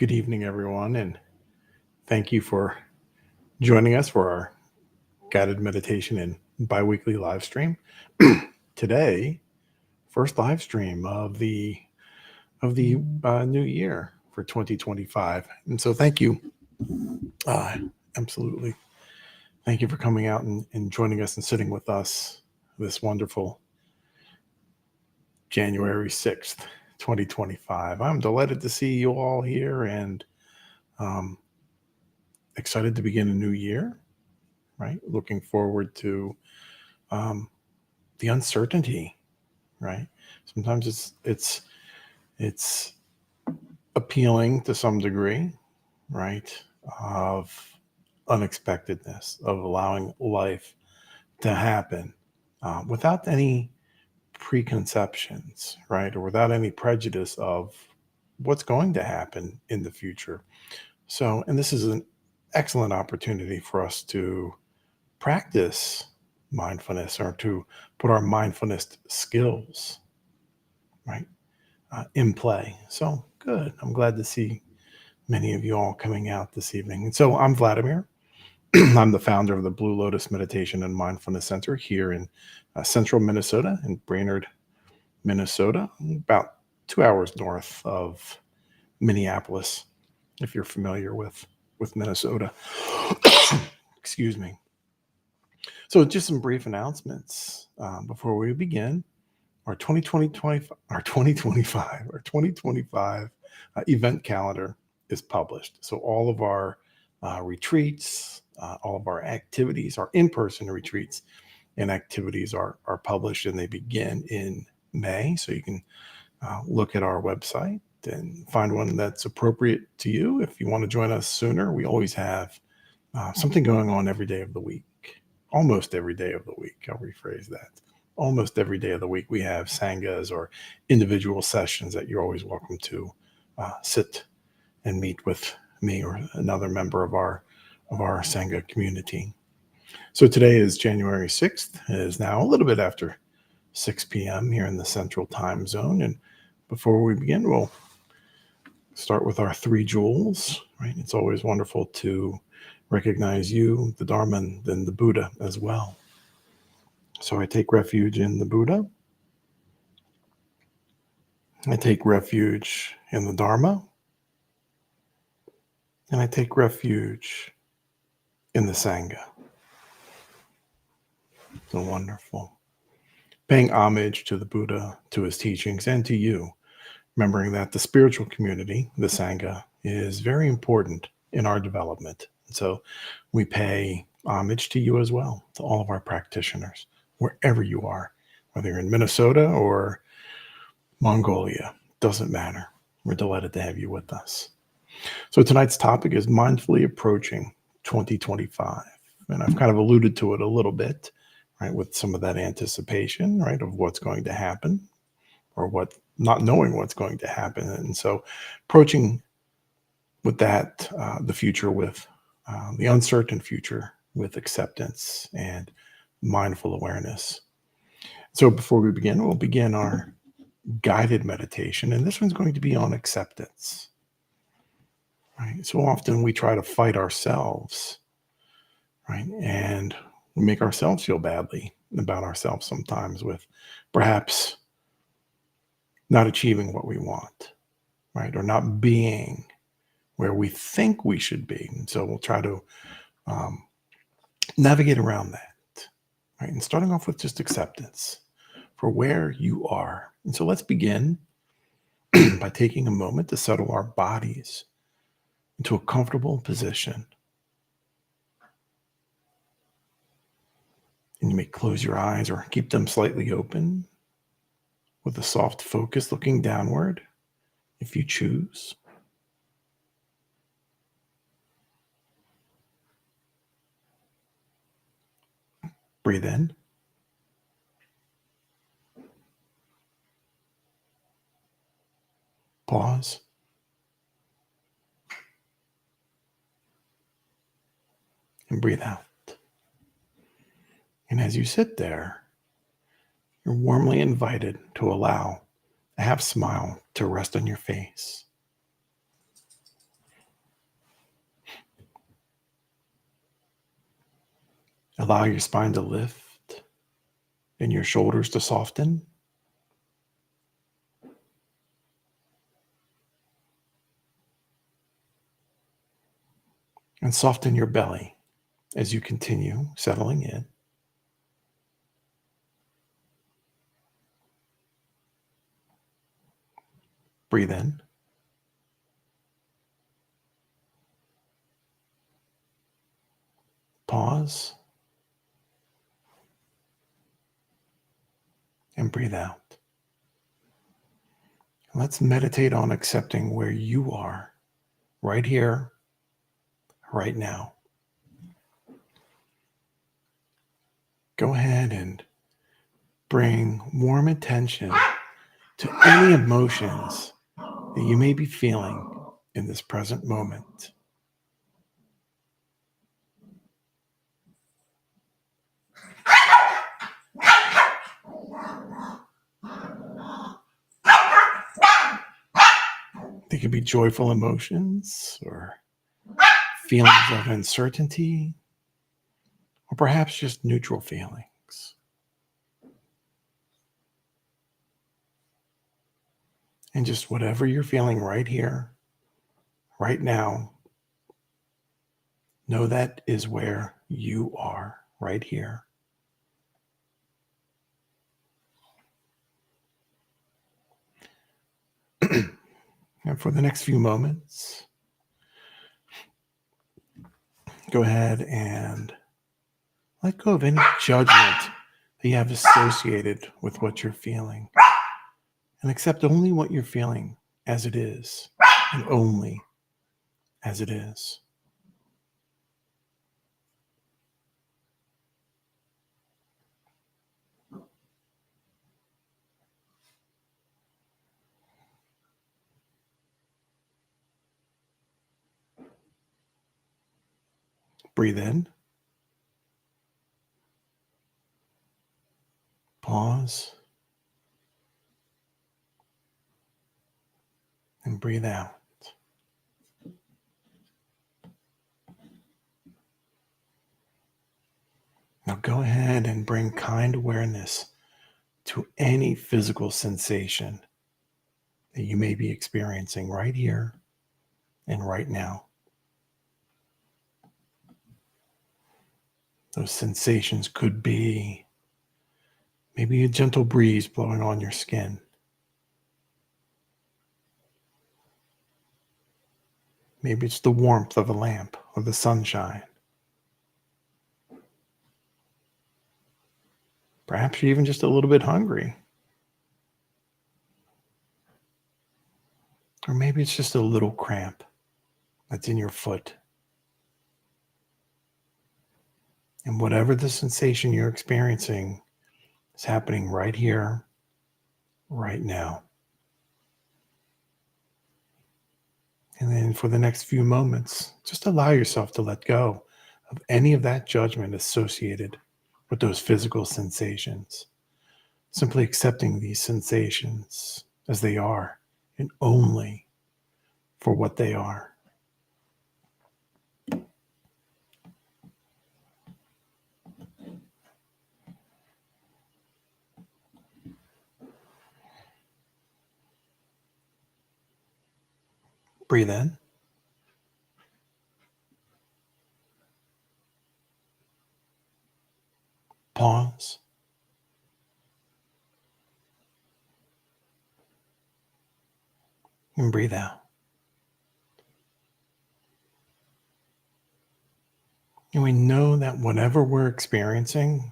Good evening, everyone, and thank you for joining us for our guided meditation and biweekly live stream. Today, first live stream of the new year for 2025, and so thank you, absolutely, thank you for coming out and joining us and sitting with us this wonderful January 6th, 2025. I'm delighted to see you all here and um, excited to begin a new year. Right, looking forward to the uncertainty. Right, sometimes it's appealing to some degree. Right, of unexpectedness, of allowing life to happen without any preconceptions, right, or without any prejudice of what's going to happen in the future. So, and this is an excellent opportunity for us to practice mindfulness or to put our mindfulness skills, right, in play. So good. I'm glad to see many of you all coming out this evening. And so I'm Vladimir. I'm the founder of the Blue Lotus Meditation and Mindfulness Center here in central Minnesota, in Brainerd, Minnesota, about 2 hours north of Minneapolis, if you're familiar with Minnesota. Excuse me. So just some brief announcements before we begin. Our 2025 event calendar is published. So all of our retreats, all of our activities, our in-person retreats and activities are published, and they begin in May. So you can look at our website and find one that's appropriate to you. If you want to join us sooner, we always have something going on every day of the week. Almost every day of the week. I'll rephrase that. Almost every day of the week, we have sanghas or individual sessions that you're always welcome to sit and meet with me or another member of our sangha community. So today is January 6th. It is now a little bit after 6 p.m. here in the Central Time Zone. And before we begin, we'll start with our three jewels. Right? It's always wonderful to recognize you, the Dharma, and then the Buddha as well. So I take refuge in the Buddha. I take refuge in the Dharma. And I take refuge in the Sangha. So wonderful. Paying homage to the Buddha, to his teachings, and to you. Remembering that the spiritual community, the Sangha, is very important in our development. So we pay homage to you as well, to all of our practitioners, wherever you are, whether you're in Minnesota or Mongolia, doesn't matter. We're delighted to have you with us. So tonight's topic is mindfully approaching 2025. And I've kind of alluded to it a little bit, right, with some of that anticipation, right, of what's going to happen or what, not knowing what's going to happen. And so approaching with that, the future with the uncertain future with acceptance and mindful awareness. So before we begin, we'll begin our guided meditation, and this one's going to be on acceptance. Right? So often we try to fight ourselves, right? And we make ourselves feel badly about ourselves sometimes with perhaps not achieving what we want, right? Or not being where we think we should be. And so we'll try to navigate around that, right? And starting off with just acceptance for where you are. And so let's begin by taking a moment to settle our bodies into a comfortable position. And you may close your eyes or keep them slightly open with a soft focus looking downward if you choose. Breathe in. Pause. And breathe out. And as you sit there, you're warmly invited to allow a half smile to rest on your face. Allow your spine to lift and your shoulders to soften. And soften your belly as you continue settling in. Breathe in. Pause. And breathe out. Let's meditate on accepting where you are, right here, right now. Go ahead and bring warm attention to any emotions that you may be feeling in this present moment. They could be joyful emotions or feelings of uncertainty, or perhaps just neutral feelings. And just whatever you're feeling right here, right now, know that is where you are, right here. And for the next few moments, go ahead and let go of any judgment that you have associated with what you're feeling. And accept only what you're feeling as it is, and only as it is. Breathe in. Pause. And breathe out. Now go ahead and bring kind awareness to any physical sensation that you may be experiencing right here and right now. Those sensations could be maybe a gentle breeze blowing on your skin. Maybe it's the warmth of a lamp or the sunshine. Perhaps you're even just a little bit hungry. Or maybe it's just a little cramp that's in your foot. And whatever the sensation you're experiencing is happening right here, right now. And then for the next few moments, just allow yourself to let go of any of that judgment associated with those physical sensations. Simply accepting these sensations as they are and only for what they are. Breathe in. Pause. And breathe out. And we know that whatever we're experiencing,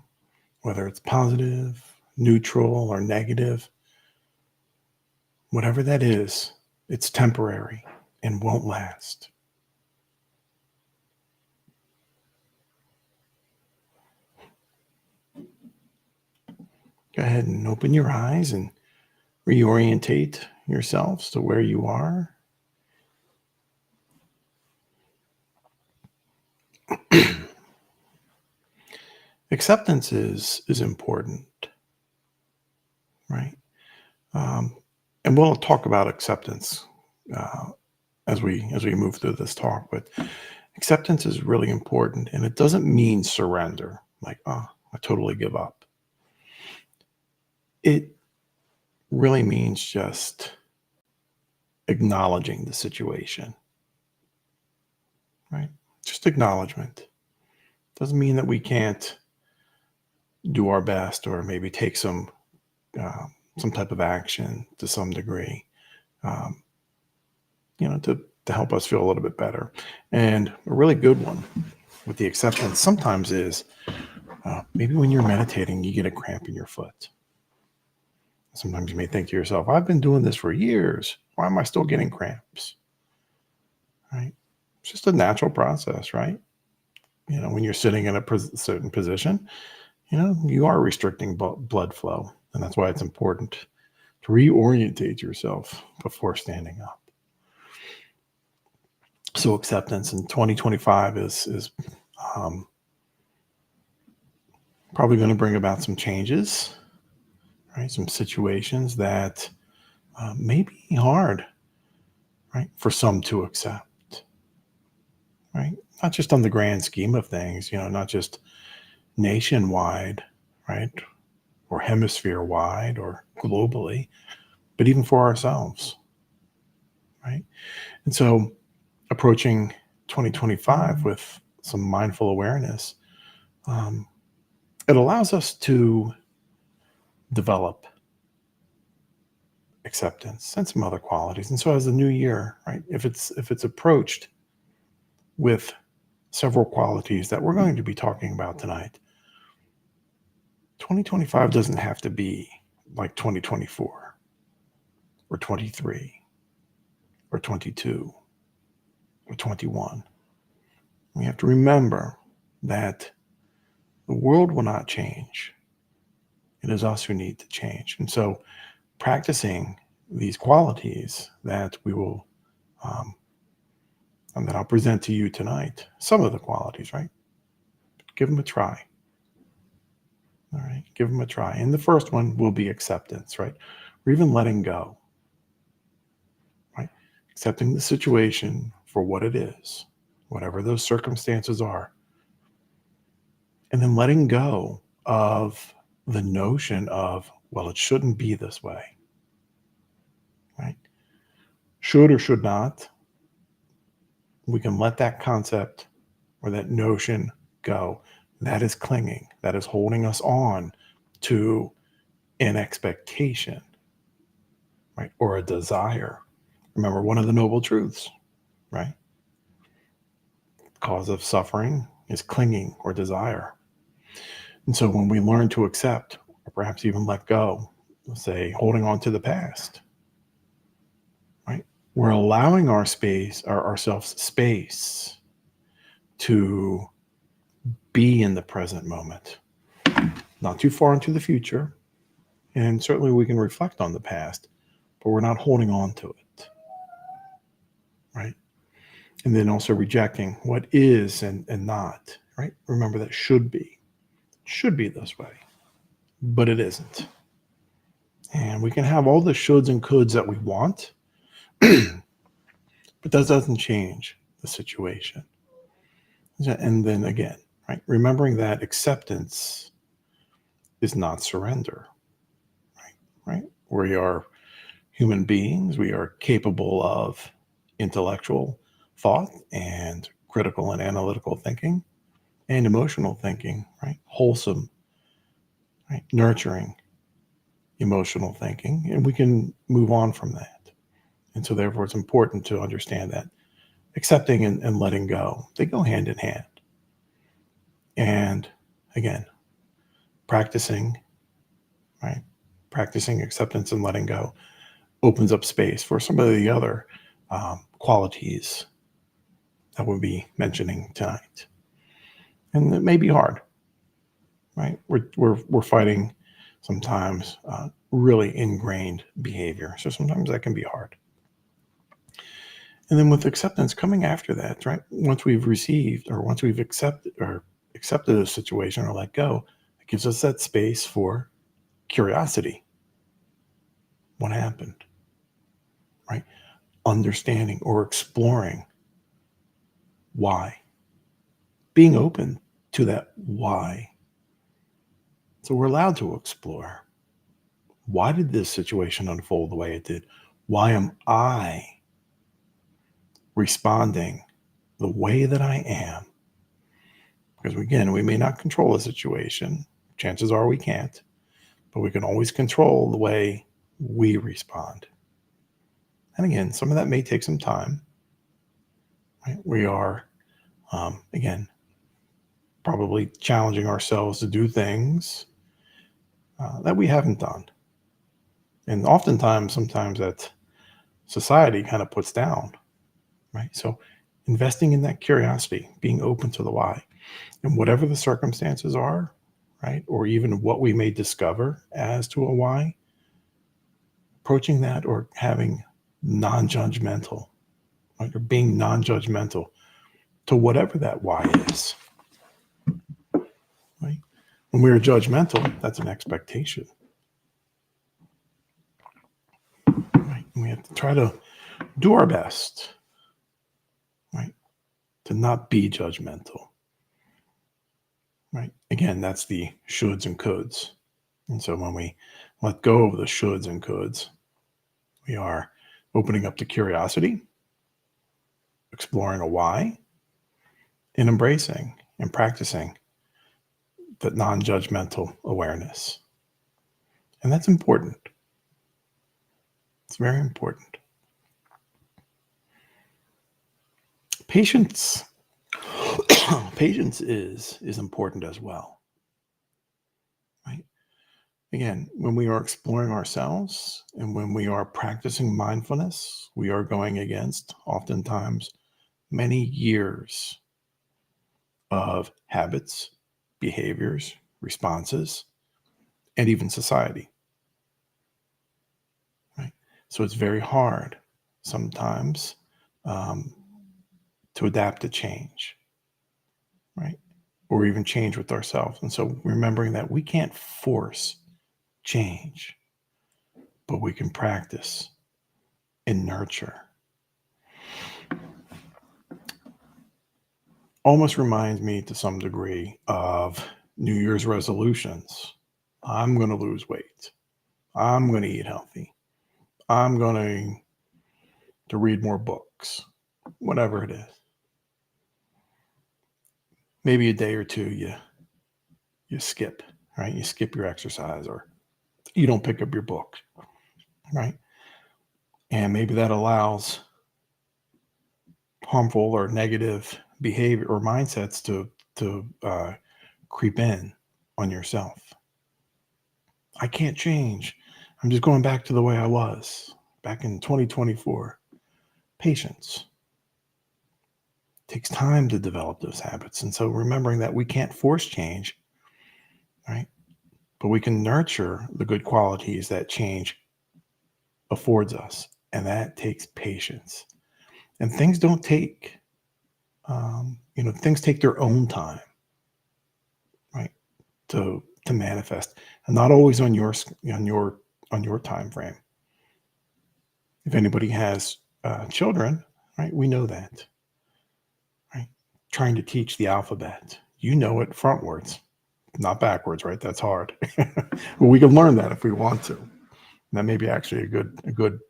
whether it's positive, neutral, or negative, whatever that is, it's temporary and won't last. Go ahead and open your eyes and reorientate yourselves to where you are. Acceptance is important, right? And we'll talk about acceptance as we move through this talk. But acceptance is really important, and it doesn't mean surrender. like, oh, I totally give up. It really means just acknowledging the situation, right? Just acknowledgement. Doesn't mean that we can't do our best or maybe take some type of action to some degree, um, to help us feel a little bit better. And a really good one with the acceptance sometimes is maybe when you're meditating, you get a cramp in your foot. Sometimes you may think to yourself, I've been doing this for years. Why am I still getting cramps? Right? It's just a natural process, right? When you're sitting in a certain position, you are restricting blood flow. And that's why it's important to reorientate yourself before standing up. So acceptance in 2025 is probably going to bring about some changes, right? Some situations that may be hard, right, for some to accept, right? Not just on the grand scheme of things, not just nationwide, right, or hemisphere wide or globally, but even for ourselves, right? And so approaching 2025 with some mindful awareness, it allows us to develop acceptance and some other qualities. And so as the new year, right, if it's approached with several qualities that we're going to be talking about tonight, 2025 doesn't have to be like 2024 or 23 or 22 or 21. We have to remember that the world will not change. It is us who need to change. And so practicing these qualities that we will, and that I'll present to you tonight, some of the qualities, right? Give them a try. All right, give them a try. And the first one will be acceptance, right? Or even letting go, right? Accepting the situation for what it is, whatever those circumstances are. And then letting go of the notion of, well, it shouldn't be this way, right? Should or should not. We can let that concept or that notion go. That is clinging. That is holding us on to an expectation, right? Or a desire. Remember, one of the noble truths, right? Cause of suffering is clinging or desire. And so when we learn to accept, or perhaps even let go, say holding on to the past, right? We're allowing ourselves space to be in the present moment, not too far into the future. And certainly we can reflect on the past, but we're not holding on to it, right? And then also rejecting what is and not, right? Remember that should be this way, but it isn't. And we can have all the shoulds and coulds that we want, but that doesn't change the situation. And then again, right? Remembering that acceptance is not surrender, right? We are human beings. We are capable of intellectual thought and critical and analytical thinking and emotional thinking, right? Wholesome, right? Nurturing emotional thinking, and we can move on from that. And so therefore it's important to understand that accepting and letting go, they go hand in hand. And again, practicing, right? Practicing acceptance and letting go opens up space for some of the other qualities that we'll be mentioning tonight. And it may be hard, right? We're fighting sometimes really ingrained behavior. So sometimes that can be hard. And then with acceptance coming after that, right? Once we've received or once we've accepted a situation or let go, it gives us that space for curiosity. What happened? Right? Understanding or exploring why. Being open to that why. So we're allowed to explore. Why did this situation unfold the way it did? Why am I responding the way that I am? Because again, we may not control a situation. Chances are we can't, but we can always control the way we respond. And again, some of that may take some time. Right? We are, again, probably challenging ourselves to do things that we haven't done. And oftentimes, sometimes that society kind of puts down, right? So investing in that curiosity, being open to the why, and whatever the circumstances are, right? Or even what we may discover as to a why, approaching that or having non-judgmental, right? Or being non-judgmental to whatever that why is, right? When we are judgmental, that's an expectation, right? And we have to try to do our best, right? To not be judgmental, right? Again, that's the shoulds and coulds. And so when we let go of the shoulds and coulds, we are opening up to curiosity, exploring a why, and embracing and practicing that non-judgmental awareness. And that's important. It's very important. Patience is important as well, right? Again, when we are exploring ourselves and when we are practicing mindfulness, we are going against oftentimes many years of habits, behaviors, responses, and even society, right? So it's very hard sometimes to adapt to change, right? Or even change with ourselves. And so remembering that we can't force change, but we can practice and nurture. Almost reminds me to some degree of New Year's resolutions. I'm going to lose weight. I'm going to eat healthy. I'm going to read more books, whatever it is. Maybe a day or two you skip, right? You skip your exercise or you don't pick up your book, right? And maybe that allows harmful or negative behavior or mindsets to creep in on yourself. I can't change. I'm just going back to the way I was back in 2024. Patience. It takes time to develop those habits. And so remembering that we can't force change, right? But we can nurture the good qualities that change affords us. And that takes patience. And things don't take, things take their own time, right? To manifest, and not always on your time frame. If anybody has children, right, we know that, right? Trying to teach the alphabet, you know it frontwards, not backwards, right? That's hard. But we can learn that if we want to. And that may be actually a good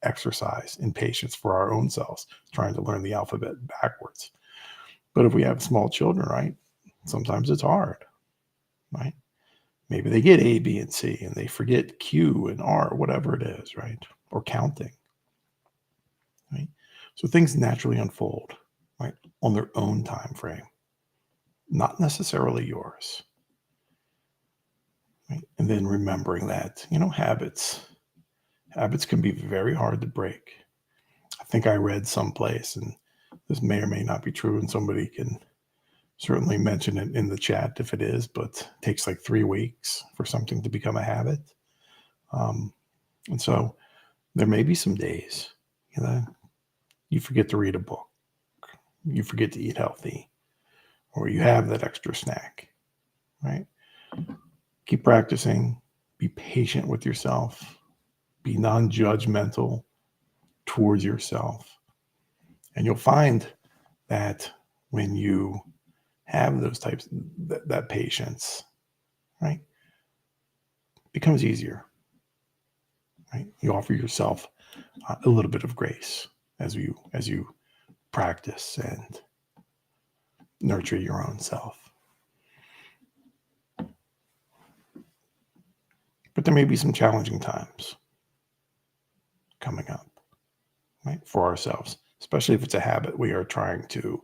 exercise in patience for our own selves, trying to learn the alphabet backwards. But if we have small children, right, sometimes it's hard, right? Maybe they get A, B, and C, and they forget Q and R, whatever it is, right? Or counting, right? So things naturally unfold, right, on their own time frame, not necessarily yours, right? And then remembering that, habits can be very hard to break. I think I read someplace, and this may or may not be true, and somebody can certainly mention it in the chat if it is, but it takes like 3 weeks for something to become a habit. And so there may be some days, you forget to read a book, you forget to eat healthy, or you have that extra snack, right? Keep practicing, be patient with yourself, be non-judgmental towards yourself. And you'll find that when you have those types, that patience, right? It becomes easier, right? You offer yourself a little bit of grace as you practice and nurture your own self. But there may be some challenging times coming up, right, for ourselves, especially if it's a habit we are trying to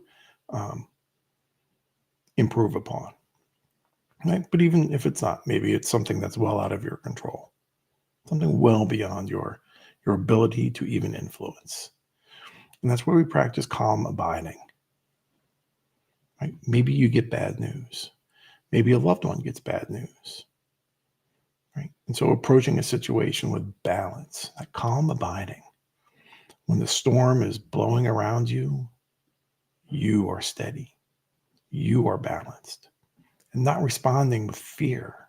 improve upon, right? But even if it's not, maybe it's something that's well out of your control, something well beyond your ability to even influence. And that's where we practice calm abiding, right? Maybe you get bad news. Maybe a loved one gets bad news, right? And so approaching a situation with balance, that calm abiding, when the storm is blowing around you, you are steady, you are balanced, and not responding with fear,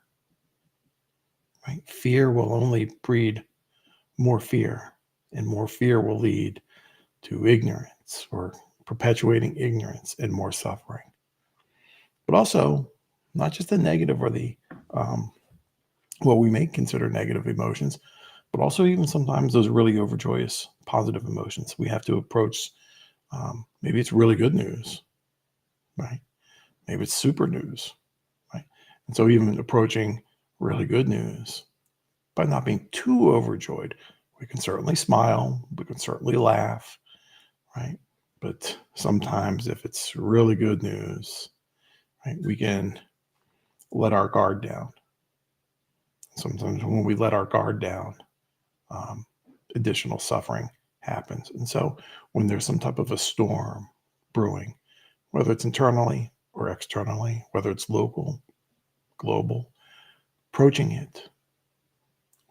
right? Fear will only breed more fear, and more fear will lead to ignorance or perpetuating ignorance and more suffering. But also, not just the negative or the what we may consider negative emotions, but also even sometimes those really overjoyous positive emotions. We have to approach, maybe it's really good news, right? Maybe it's super news, right? And so even approaching really good news by not being too overjoyed, we can certainly smile, we can certainly laugh, right? But sometimes if it's really good news, right, we can let our guard down. Sometimes when we let our guard down, additional suffering happens. And so when there's some type of a storm brewing, whether it's internally or externally, whether it's local, global, approaching it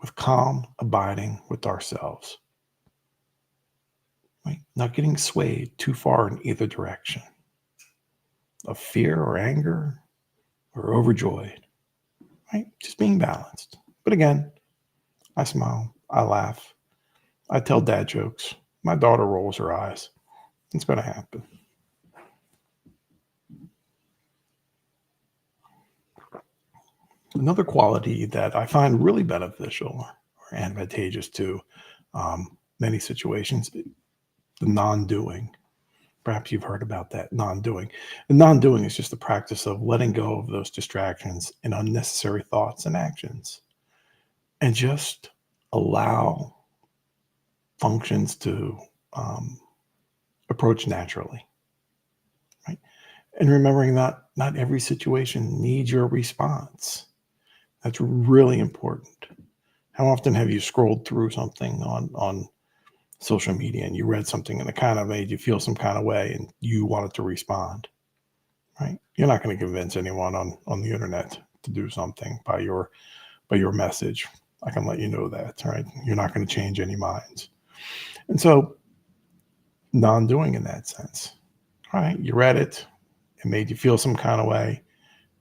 with calm abiding with ourselves, right? Not getting swayed too far in either direction of fear or anger or overjoyed, right? Just being balanced. But again, I smile, I laugh, I tell dad jokes. My daughter rolls her eyes. It's going to happen. Another quality that I find really beneficial or advantageous to many situations, the non-doing. Perhaps you've heard about that, non-doing. And non-doing is just the practice of letting go of those distractions and unnecessary thoughts and actions, and just allow functions to approach naturally, right? And remembering that not every situation needs your response. That's really important. How often have you scrolled through something on social media and you read something and it kind of made you feel some kind of way and you wanted to respond, right? You're not going to convince anyone on the internet to do something by your message. I can let you know that, right? You're not going to change any minds. And so non-doing in that sense, right? You read it, it made you feel some kind of way,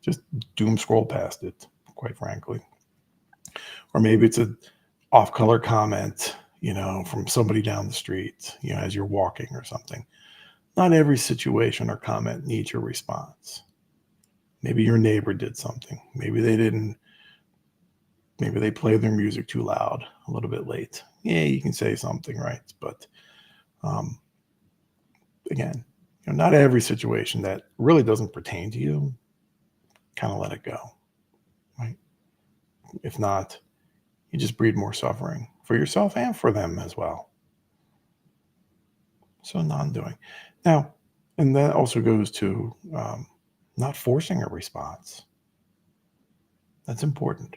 just doom scroll past it, quite frankly. Or maybe it's a off-color comment, from somebody down the street, as you're walking or something. Not every situation or comment needs your response. Maybe your neighbor did something. Maybe they didn't. Maybe they play their music too loud a little bit late. Yeah, you can say something, right? But again, not every situation that really doesn't pertain to you, kind of let it go, right? If not, you just breed more suffering for yourself and for them as well. So non-doing. Now, and that also goes to not forcing a response. That's important.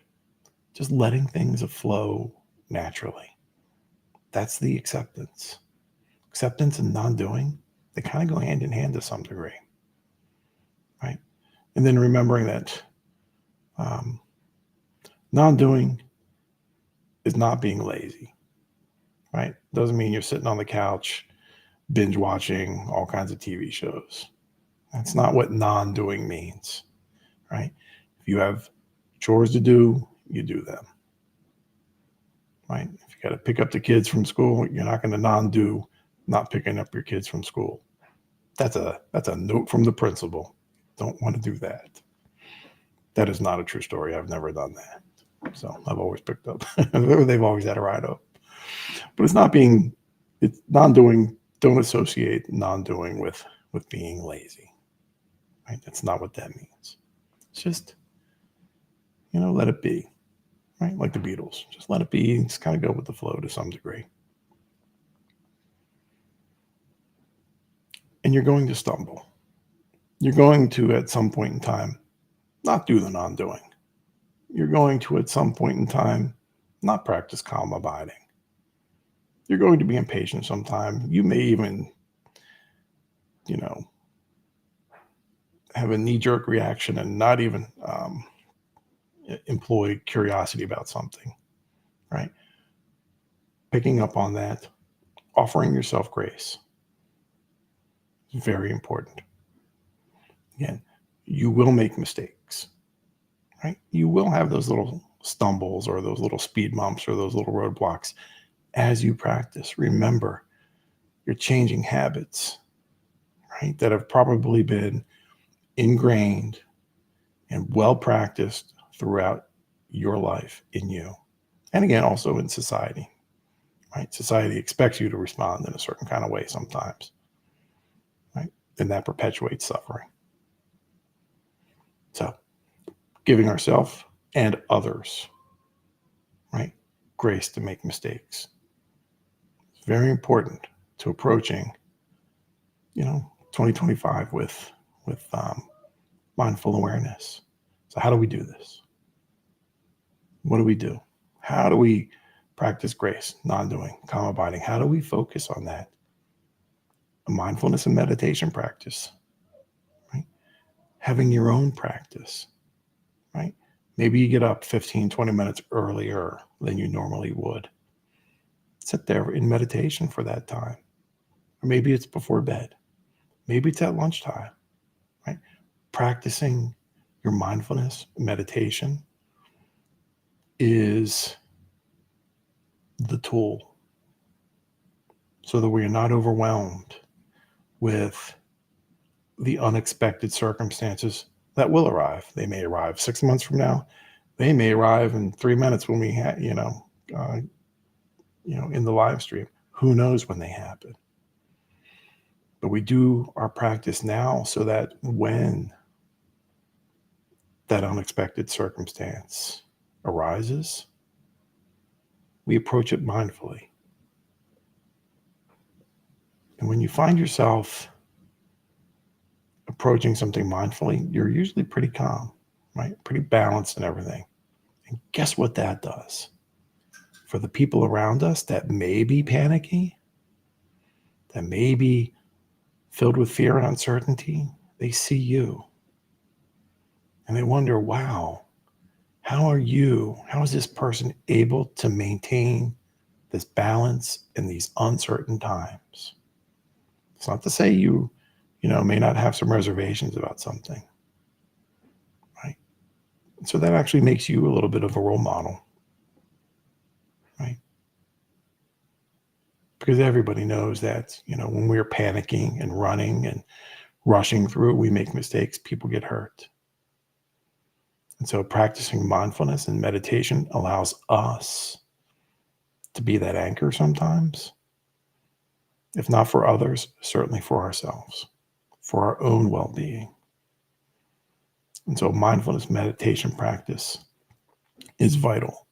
Just letting things flow naturally. That's the acceptance. Acceptance and non-doing, they kind of go hand in hand to some degree, right? And then remembering that non-doing is not being lazy, right? Doesn't mean you're sitting on the couch binge watching all kinds of TV shows. That's not what non-doing means, right? If you have chores to do, you do them, right? If you got to pick up the kids from school, you're not going to non-do not picking up your kids from school. That's a note from the principal. Don't want to do that. That is not a true story. I've never done that. So I've always picked up. They've always had a ride up. But it's non-doing. Don't associate non-doing with being lazy. Right? That's not what that means. It's just, let it be. Right? Like the Beatles. Just let it be. Just kind of go with the flow to some degree. And you're going to stumble. You're going to, at some point in time, not do the non-doing. You're going to, at some point in time, not practice calm abiding. You're going to be impatient sometime. You may even, have a knee-jerk reaction and not even employ curiosity about something, right? Picking up on that, offering yourself grace is very important. Again, you will make mistakes, right? You will have those little stumbles or those little speed bumps or those little roadblocks as you practice. Remember, you're changing habits, right, that have probably been ingrained and well practiced throughout your life in you. And again, also in society, right? Society expects you to respond in a certain kind of way sometimes, right? And that perpetuates suffering. So giving ourselves and others, right, grace to make mistakes. It's very important to approaching, 2025 with mindful awareness. So how do we do this? What do we do? How do we practice grace, non-doing, calm abiding? How do we focus on that? A mindfulness and meditation practice, right? Having your own practice, right? Maybe you get up 15, 20 minutes earlier than you normally would. Sit there in meditation for that time. Or maybe it's before bed. Maybe it's at lunchtime, right? Practicing your mindfulness, meditation is the tool so that we are not overwhelmed with the unexpected circumstances that will arrive. They may arrive 6 months from now. They may arrive in 3 minutes when we in the live stream. Who knows when they happen? But we do our practice now so that when that unexpected circumstance arises, we approach it mindfully. And when you find yourself approaching something mindfully, you're usually pretty calm, right? Pretty balanced and everything. And guess what that does? For the people around us that may be panicky, that may be filled with fear and uncertainty, they see you. And they wonder, wow, how is this person able to maintain this balance in these uncertain times? It's not to say you may not have some reservations about something, right? So that actually makes you a little bit of a role model, right? Because everybody knows that, when we're panicking and running and rushing through it, we make mistakes, people get hurt. And so practicing mindfulness and meditation allows us to be that anchor sometimes, if not for others, certainly for ourselves, for our own well-being. And so mindfulness meditation practice is vital,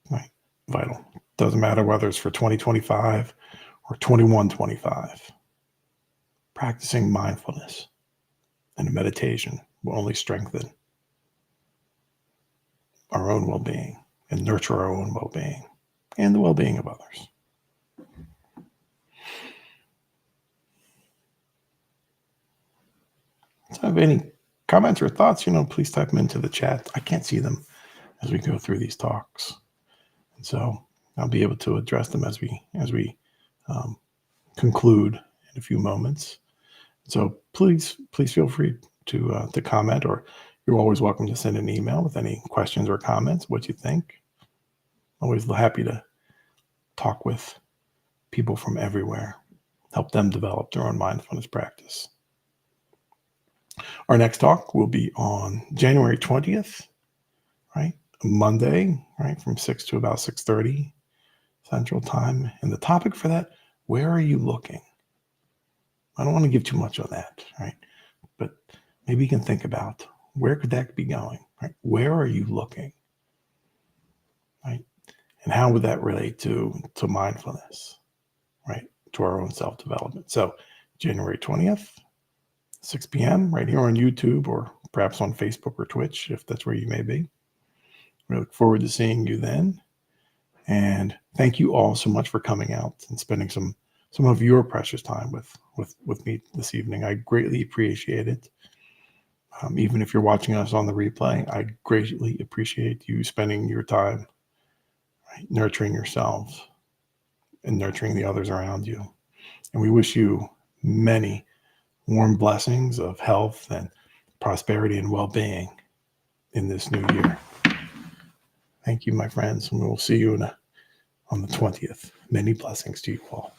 right? Vital. Doesn't matter whether it's for 2025 or 2125. Practicing mindfulness and meditation will only strengthen our own well-being and nurture our own well-being and the well-being of others. So if you have any comments or thoughts, please type them into the chat. I can't see them as we go through these talks. And so I'll be able to address them as we conclude in a few moments. So please feel free to comment, or you're always welcome to send an email with any questions or comments, what you think. Always happy to talk with people from everywhere, help them develop their own mindfulness practice. Our next talk will be on January 20th, right? Monday, right? From 6 to about 6:30 Central Time. And the topic for that, where are you looking? I don't want to give too much on that, right? But maybe you can think about where could that be going, right? Where are you looking, right? And how would that relate to mindfulness, right? To our own self-development. So January 20th, 6 p.m. right here on YouTube or perhaps on Facebook or Twitch, if that's where you may be. We look forward to seeing you then. And thank you all so much for coming out and spending some of your precious time with me this evening. I greatly appreciate it. Even if you're watching us on the replay, I greatly appreciate you spending your time, right, nurturing yourselves and nurturing the others around you. And we wish you many warm blessings of health and prosperity and well-being in this new year. Thank you, my friends, and we will see you on the 20th. Many blessings to you all.